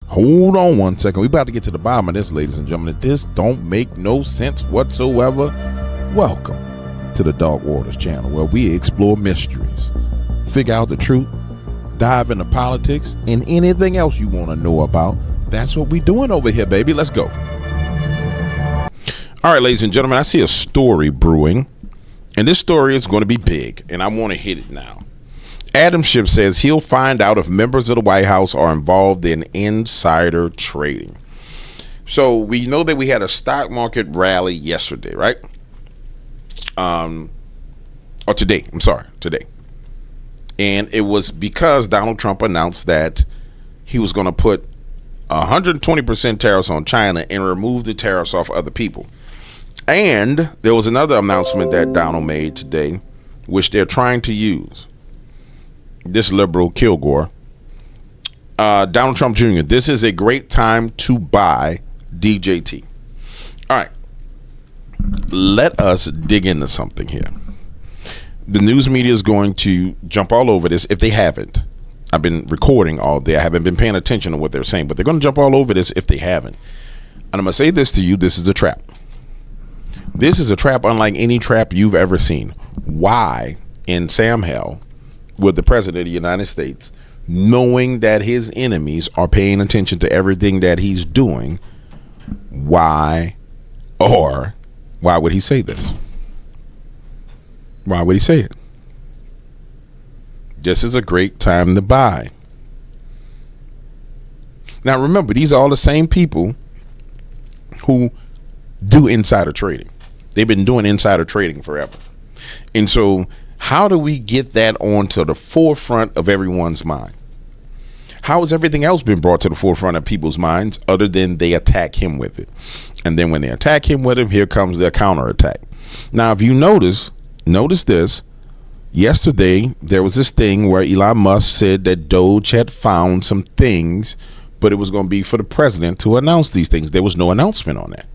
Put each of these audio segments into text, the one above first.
Hold on one second. We about to get to the bottom of this, ladies and gentlemen. This don't make no sense whatsoever. Welcome to the Dark Waters channel, where we explore mysteries, figure out the truth, dive into politics, and anything else you want to know about. That's what we doing over here, baby. Let's go. All right, ladies and gentlemen, I see a story brewing, and this story is going to be big, and I want to hit it now. Adam Schiff says he'll find out if members of the White House are involved in insider trading. So we know that we had a stock market rally yesterday, right? Or today. I'm sorry, today. And it was because Donald Trump announced that he was going to put 120% tariffs on China and remove the tariffs off other people. And there was another announcement that Donald made today, which they're trying to use. This liberal Kilgore, Donald Trump Jr., this is a great time to buy DJT. All right. Let us dig into something here. The news media is going to jump all over this if they haven't. I've been recording all day. I haven't been paying attention to what they're saying, but they're going to jump all over this if they haven't. And I'm going to say this to you. This is a trap. This is a trap unlike any trap you've ever seen. Why in Sam Hell would the president of the United States, knowing that his enemies are paying attention to everything that he's doing, why would he say this? Why would he say it? This is a great time to buy. Now remember, these are all the same people who do insider trading. They've been doing insider trading forever. And so how do we get that onto the forefront of everyone's mind? How has everything else been brought to the forefront of people's minds other than they attack him with it? And then when they attack him with it, here comes their counterattack. Now, if you notice this, yesterday there was this thing where Elon Musk said that Doge had found some things, but it was going to be for the president to announce these things. There was no announcement on that.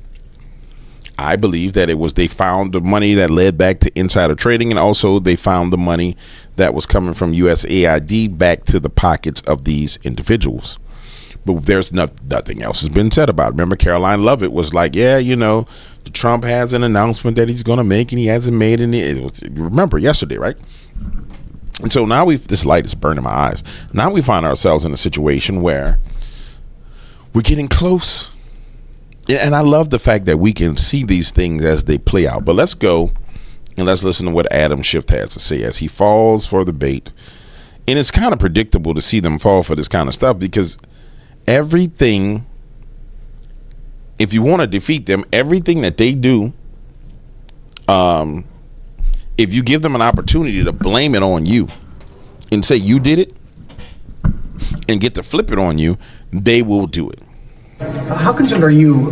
I believe that they found the money that led back to insider trading, and also they found the money that was coming from USAID back to the pockets of these individuals. But there's nothing else has been said about it. Remember, Caroline Lovett was like, yeah, the Trump has an announcement that he's going to make, and he hasn't made any. Remember yesterday, right? And so now this light is burning my eyes. Now we find ourselves in a situation where we're getting close. And I love the fact that we can see these things as they play out. But let's go and let's listen to what Adam Schiff has to say as he falls for the bait. And it's kind of predictable to see them fall for this kind of stuff, because everything, if you want to defeat them, everything that they do, if you give them an opportunity to blame it on you and say you did it and get to flip it on you, they will do it. How concerned are you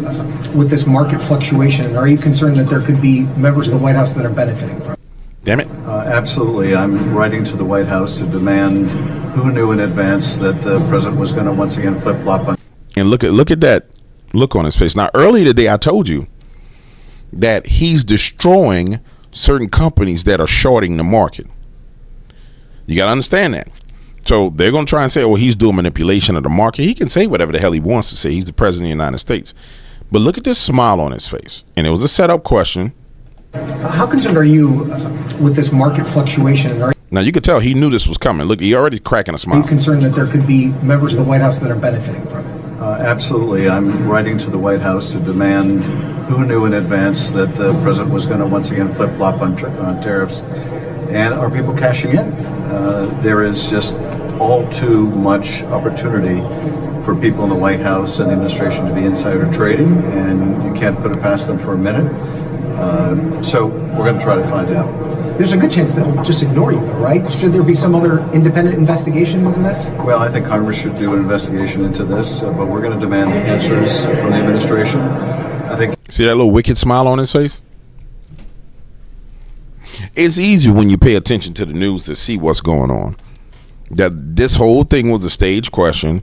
with this market fluctuation? Are you concerned that there could be members of the White House that are benefiting from it? Damn it. Absolutely. I'm writing to the White House to demand who knew in advance that the president was going to once again flip-flop on. And look at that look on his face. Now, earlier today, I told you that he's destroying certain companies that are shorting the market. You got to understand that. So they're going to try and say, well, he's doing manipulation of the market. He can say whatever the hell he wants to say. He's the president of the United States. But look at this smile on his face. And it was a setup question. How concerned are you with this market fluctuation? Now, you could tell he knew this was coming. Look, he already cracking a smile. Are you concerned that there could be members of the White House that are benefiting from it? Absolutely. I'm writing to the White House to demand who knew in advance that the president was going to once again flip-flop on tariffs. And are people cashing in? There is just all too much opportunity for people in the White House and the administration to be insider trading, and you can't put it past them for a minute. So we're going to try to find out. There's a good chance they'll just ignore you, though, right? Should there be some other independent investigation into this? Well, I think Congress should do an investigation into this, but we're going to demand answers from the administration. I think. See that little wicked smile on his face? It's easy when you pay attention to the news to see what's going on. That this whole thing was a stage question.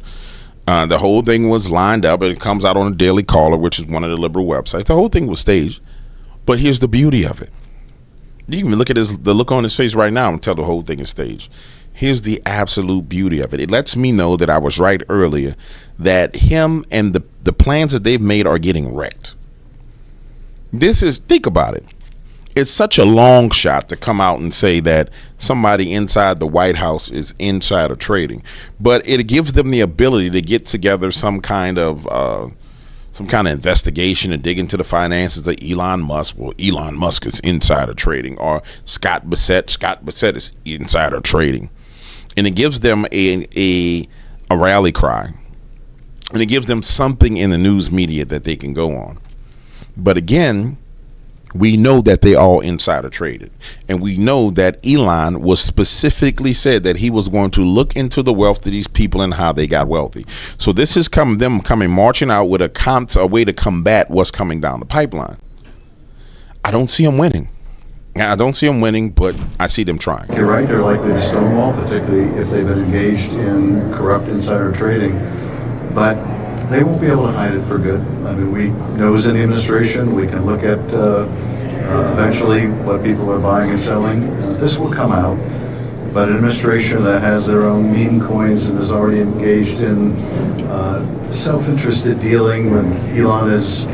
The whole thing was lined up, and it comes out on the Daily Caller, which is one of the liberal websites. The whole thing was staged. But here's the beauty of it. You can look at the look on his face right now and tell the whole thing is staged. Here's the absolute beauty of it. It lets me know that I was right earlier, that him and the plans that they've made are getting wrecked. Think about it. It's such a long shot to come out and say that somebody inside the White House is insider trading, but it gives them the ability to get together some kind of investigation and dig into the finances of Elon Musk. Well, Elon Musk is insider trading, or Scott Bassett is insider trading, and it gives them a rally cry, and it gives them something in the news media that they can go on. But again, we know that they all insider traded, and we know that Elon was specifically said that he was going to look into the wealth of these people and how they got wealthy. So this is them coming marching out with a way to combat what's coming down the pipeline. I don't see them winning. But I see them trying. You're right, they're likely to stonewall, particularly if they've been engaged in corrupt insider trading. But they won't be able to hide it for good. I mean, we knows in the administration, we can look at eventually what people are buying and selling. This will come out. But an administration that has their own meme coins and is already engaged in self-interested dealing when Elon is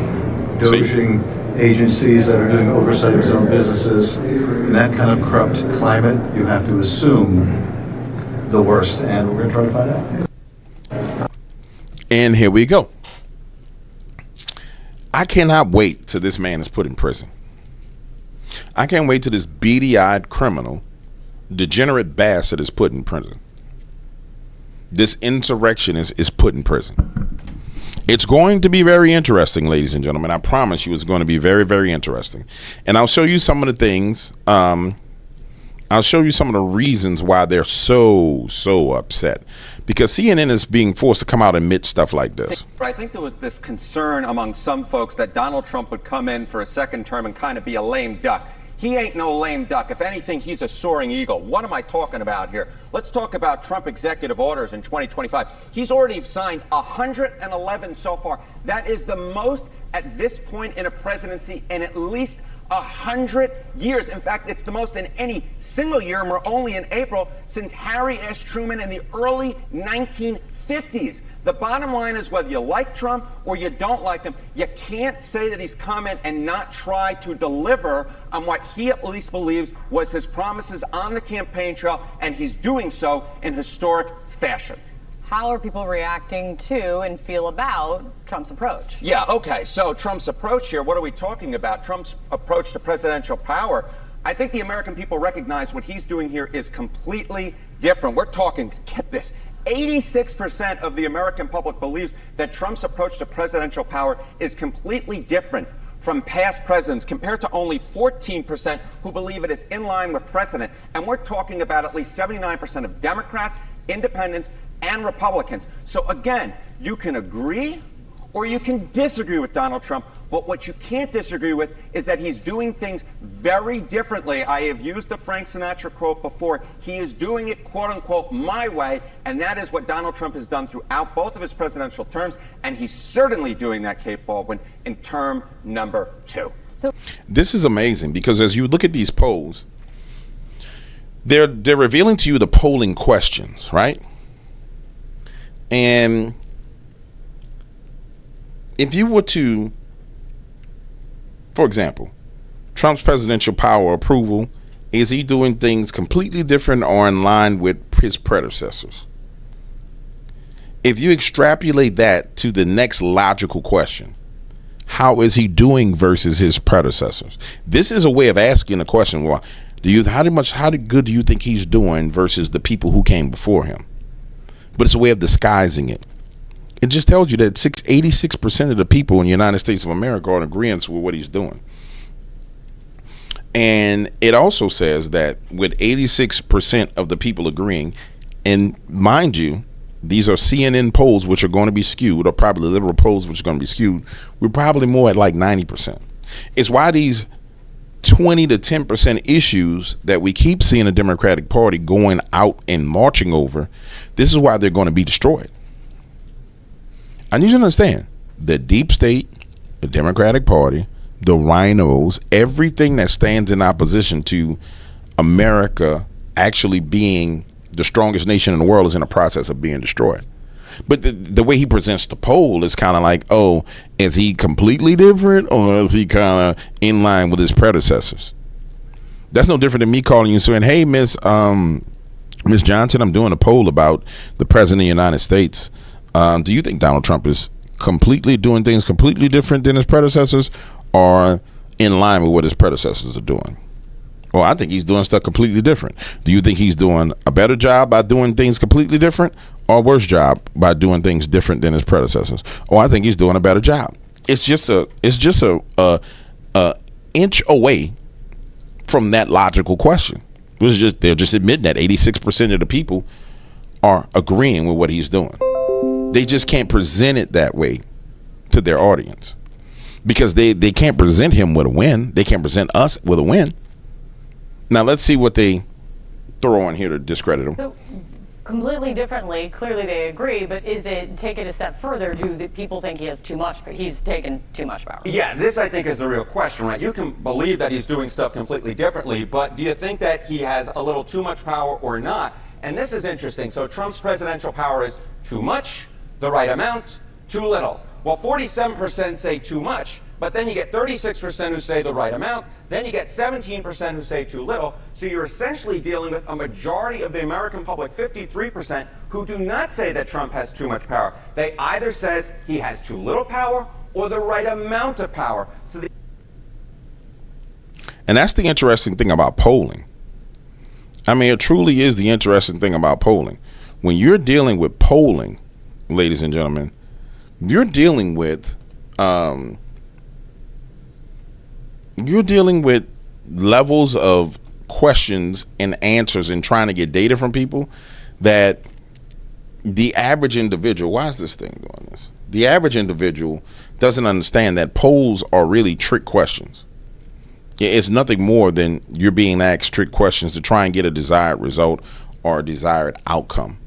doging agencies that are doing oversight of his own businesses, in that kind of corrupt climate, you have to assume the worst, and we're going to try to find out. And here we go. I cannot wait till this man is put in prison. I can't wait till this beady-eyed criminal, degenerate bastard is put in prison. This insurrectionist is put in prison. It's going to be very interesting, ladies and gentlemen. I promise you it's going to be very, very interesting. And I'll show you some of the things. I'll show you some of the reasons why they're so upset. Because CNN is being forced to come out and admit stuff like this. I think there was this concern among some folks that Donald Trump would come in for a second term and kind of be a lame duck. He ain't no lame duck. If anything, he's a soaring eagle. What am I talking about here? Let's talk about Trump executive orders in 2025. He's already signed 111 so far. That is the most at this point in a presidency in at least 100 years. In fact, it's the most in any single year, and we're only in April, since Harry S. Truman in the early 1950s. The bottom line is, whether you like Trump or you don't like him, you can't say that he's come in and not try to deliver on what he at least believes was his promises on the campaign trail, and he's doing so in historic fashion. How are people reacting to and feel about Trump's approach? Yeah, okay, so Trump's approach here, what are we talking about? Trump's approach to presidential power. I think the American people recognize what he's doing here is completely different. We're talking, get this, 86% of the American public believes that Trump's approach to presidential power is completely different from past presidents, compared to only 14% who believe it is in line with precedent. And we're talking about at least 79% of Democrats, independents, and Republicans. So again, you can agree or you can disagree with Donald Trump, but what you can't disagree with is that he's doing things very differently. I have used the Frank Sinatra quote before. He is doing it, quote unquote, my way, and that is what Donald Trump has done throughout both of his presidential terms, and he's certainly doing that, Kate Baldwin, in term number 2. This is amazing, because as you look at these polls, they're revealing to you the polling questions, right? And if you were to, for example, Trump's presidential power approval, is he doing things completely different or in line with his predecessors? If you extrapolate that to the next logical question, how is he doing versus his predecessors? This is a way of asking the question, well, how good do you think he's doing versus the people who came before him? But it's a way of disguising it. It just tells you that 86% of the people in the United States of America are in agreement with what he's doing. And it also says that with 86% of the people agreeing, and mind you, these are CNN polls, which are going to be skewed, or probably liberal polls, which are going to be skewed, we're probably more at like 90%. It's why these 20 to 10% issues that we keep seeing the Democratic Party going out and marching over, this is why they're going to be destroyed. I need you to understand, the deep state, the Democratic Party, the rhinos, everything that stands in opposition to America actually being the strongest nation in the world is in the process of being destroyed. But the way he presents the poll is kind of like, oh, is he completely different, or is he kind of in line with his predecessors? That's no different than me calling you saying, hey, Miss Johnson, I'm doing a poll about the president of the United States. Do you think Donald Trump is completely doing things completely different than his predecessors, or in line with what his predecessors are doing? Well, I think he's doing stuff completely different. Do you think he's doing a better job by doing things completely different, or a worse job by doing things different than his predecessors? Oh, I think he's doing a better job. It's just a inch away from that logical question. They're just admitting that 86% of the people are agreeing with what he's doing. They just can't present it that way to their audience, because they can't present him with a win. They can't present us with a win. Now let's see what they throw on here to discredit him. So, completely differently, clearly they agree, but is it, take it a step further, do the people think he has too much, he's taken too much power? Yeah, this I think is the real question, right? You can believe that he's doing stuff completely differently, but do you think that he has a little too much power or not? And this is interesting. So Trump's presidential power is too much, the right amount, too little. Well, 47% say too much, but then you get 36% who say the right amount, then you get 17% who say too little. So you're essentially dealing with a majority of the American public, 53%, who do not say that Trump has too much power. They either says he has too little power or the right amount of power. And that's the interesting thing about polling. I mean, it truly is the interesting thing about polling. When you're dealing with polling, ladies and gentlemen, you're dealing with levels of questions and answers and trying to get data from people that the average individual, why is this thing doing this? The average individual doesn't understand that polls are really trick questions. It's nothing more than you're being asked trick questions to try and get a desired result or a desired outcome.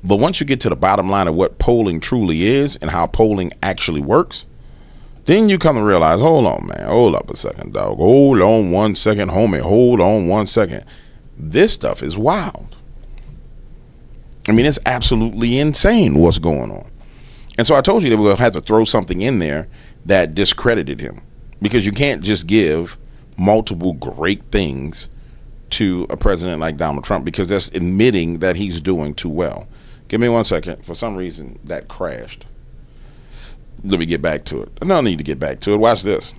But once you get to the bottom line of what polling truly is and how polling actually works, then you come to realize, hold on, man, hold up a second, dog. Hold on 1 second, homie. Hold on 1 second. This stuff is wild. I mean, it's absolutely insane what's going on. And so I told you that we're going to have to throw something in there that discredited him, because you can't just give multiple great things to a president like Donald Trump, because that's admitting that he's doing too well. Give me 1 second. For some reason, that crashed. Let me get back to it. I don't need to get back to it. Watch this.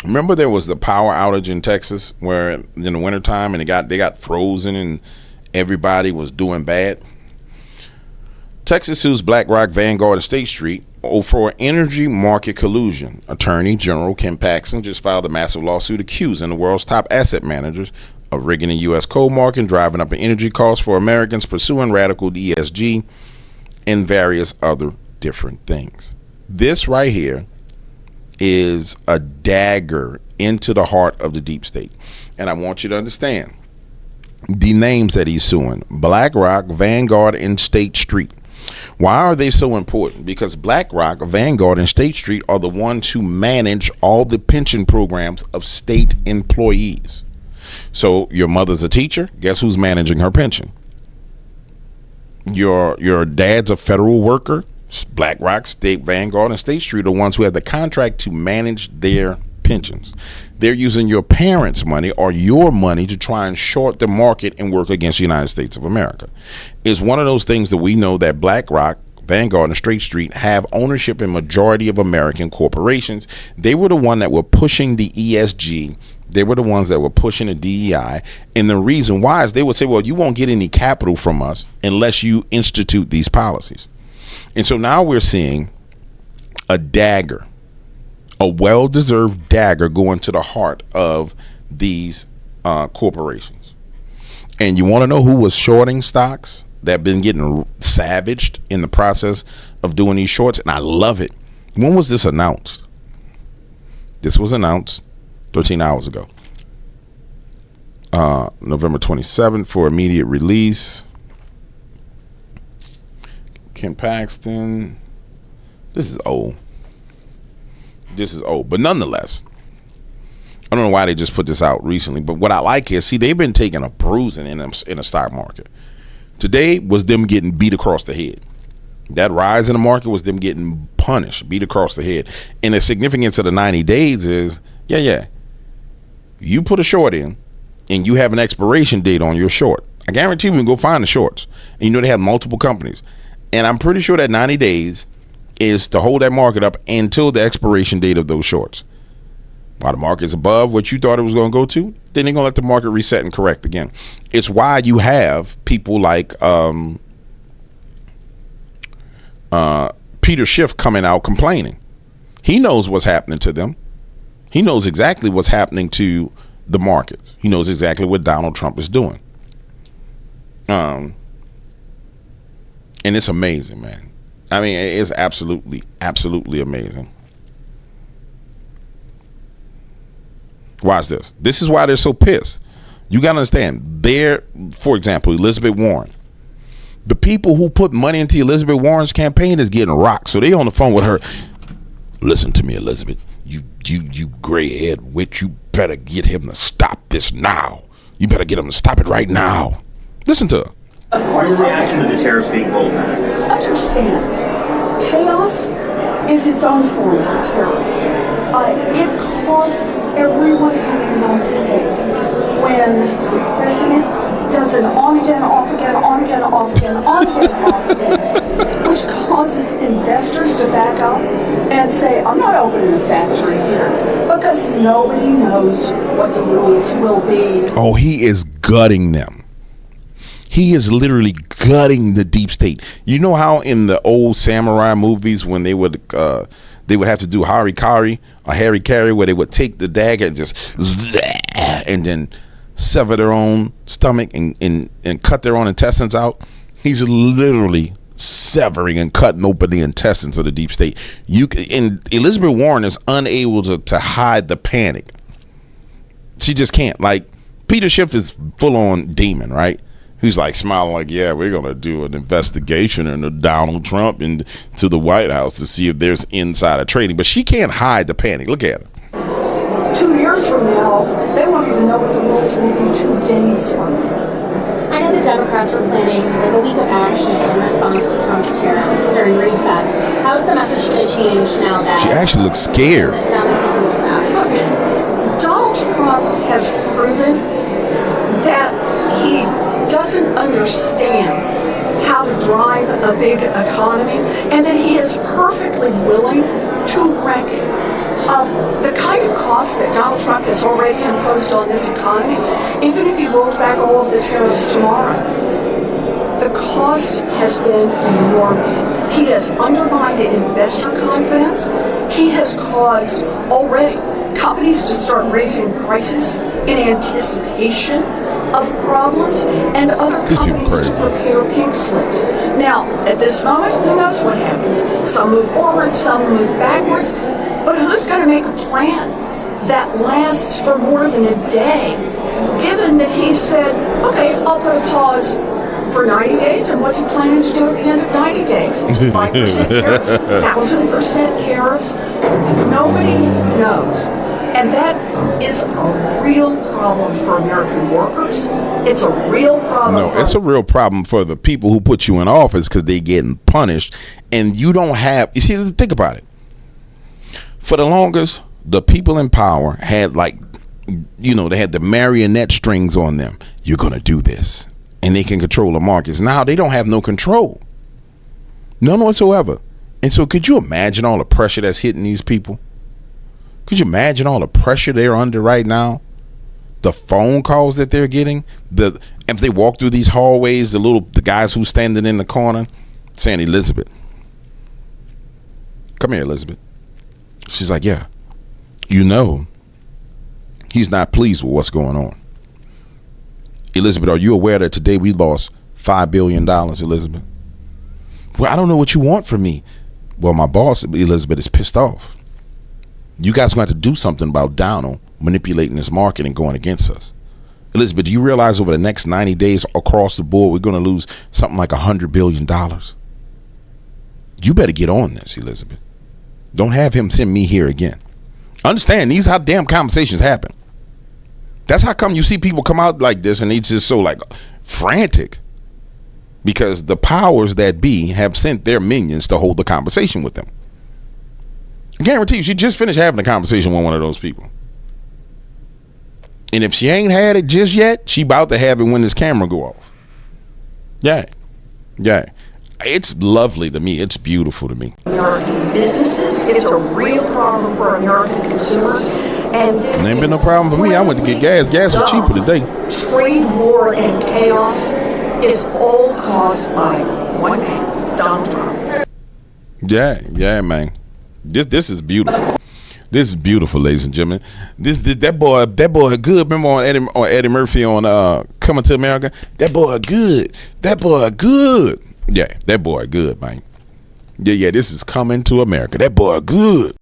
Remember there was the power outage in Texas where in the wintertime and they got frozen and everybody was doing bad? Texas sues BlackRock, Vanguard, and State Street for energy market collusion. Attorney General Ken Paxton just filed a massive lawsuit accusing the world's top asset managers of rigging the U.S. coal market, driving up energy costs for Americans, pursuing radical ESG, and various other different things. This right here is a dagger into the heart of the deep state. And I want you to understand the names that he's suing: BlackRock, Vanguard, and State Street. Why are they so important? Because BlackRock, Vanguard, and State Street are the ones who manage all the pension programs of state employees. So your mother's a teacher, guess who's managing her pension? Your dad's a federal worker, BlackRock, State, Vanguard, and State Street are the ones who have the contract to manage their pensions. They're using your parents' money or your money to try and short the market and work against the United States of America. It's one of those things that we know that BlackRock, Vanguard, and State Street have ownership in majority of American corporations. They were the one that were pushing the ESG. They were the ones that were pushing the DEI. And the reason why is they would say, well, you won't get any capital from us unless you institute these policies. And so now we're seeing a dagger, a well-deserved dagger going to the heart of these corporations. And you want to know who was shorting stocks that have been getting savaged in the process of doing these shorts? And I love it. When was this announced? This was announced 13 hours ago. November 27th for immediate release. Ken Paxton. This is old. But nonetheless, I don't know why they just put this out recently, but what I like is, see, they've been taking a bruising in the stock market. Today was them getting beat across the head. That rise in the market was them getting punished, beat across the head. And the significance of the 90 days is, you put a short in and you have an expiration date on your short. I guarantee you can go find the shorts. And you know they have multiple companies. And I'm pretty sure that 90 days is to hold that market up until the expiration date of those shorts. While the market's above what you thought it was going to go to, then they're going to let the market reset and correct again. It's why you have people like Peter Schiff coming out complaining. He knows what's happening to them. He knows exactly what's happening to the markets. He knows exactly what Donald Trump is doing. And it's amazing, man. I mean, it's absolutely, absolutely amazing. Watch this. This is why they're so pissed. You got to understand. For example, Elizabeth Warren. The people who put money into Elizabeth Warren's campaign is getting rocked. So they on the phone with her. Listen to me, Elizabeth. You gray-haired witch. You better get him to stop this now. You better get him to stop it right now. Listen to her. Of course. Your reaction to the tariffs being rolled back? Understand, chaos is its own form of terror. It costs everyone in the United States when the president does an on again, off again, on again, off again, on again, off again, which causes investors to back up and say, I'm not opening a factory here, because nobody knows what the rules will be. Oh, he is gutting them. He is literally gutting the deep state. You know how in the old samurai movies when they would have to do harikari or harikari, where they would take the dagger and just and then sever their own stomach and cut their own intestines out. He's literally severing and cutting open the intestines of the deep state. And Elizabeth Warren is unable to hide the panic. She just can't. Like, Peter Schiff is full on demon, right? He's like smiling like, yeah, we're going to do an investigation into Donald Trump and to the White House to see if there's insider trading. But she can't hide the panic. Look at her. 2 years from now, they won't even know what the rules will be 2 days from now. I know the Democrats are planning like a week of action in response to Trump's tariffs during recess. How is the message going to change now that... She actually looks scared. Now that he's rolled back? Look, Donald Trump has proven that he doesn't understand how to drive a big economy, and that he is perfectly willing to wreck the kind of cost that Donald Trump has already imposed on this economy. Even if he rolled back all of the tariffs tomorrow, the cost has been enormous. He has undermined investor confidence. He has caused already companies to start raising prices in anticipation of problems, and other companies to prepare pink slips. Now, at this moment, who knows what happens? Some move forward, some move backwards, but who's going to make a plan that lasts for more than a day, given that he said, okay, I'll put a pause for 90 days, and what's he planning to do at the end of 90 days? 5% tariffs, 1,000% tariffs? Nobody knows. And that is a real problem for American workers. It's a real problem. No, it's a real problem for the people who put you in office, because they're getting punished. And you don't have, you see, think about it. For the longest, the people in power had they had the marionette strings on them. You're going to do this. And they can control the markets. Now they don't have no control. None whatsoever. And so could you imagine all the pressure that's hitting these people? Could you imagine all the pressure they're under right now? The phone calls that they're getting. If they walk through these hallways, the guys who's standing in the corner saying, Elizabeth, come here, Elizabeth. She's like, yeah, he's not pleased with what's going on. Elizabeth, are you aware that today we lost $5 billion, Elizabeth? Well, I don't know what you want from me. Well, my boss, Elizabeth, is pissed off. You guys are going to have to do something about Donald manipulating this market and going against us. Elizabeth, do you realize over the next 90 days across the board, we're going to lose something like $100 billion? You better get on this, Elizabeth. Don't have him send me here again. Understand, these how damn conversations happen. That's how come you see people come out like this and they just so like frantic. because the powers that be have sent their minions to hold the conversation with them. I guarantee you, she just finished having a conversation with one of those people. And if she ain't had it just yet, she about to have it when this camera go off. Yeah. It's lovely to me. It's beautiful to me. American businesses. It's a real problem for American consumers. And this ain't been no problem for me. I went to get gas. Gas was cheaper today. Trade war and chaos is all caused by one man, Donald Trump. Yeah, man. This is beautiful. This is beautiful, ladies and gentlemen. That boy good. Remember on Eddie Murphy on Coming to America? That boy good. Yeah, that boy good, man. Yeah, this is Coming to America. That boy good.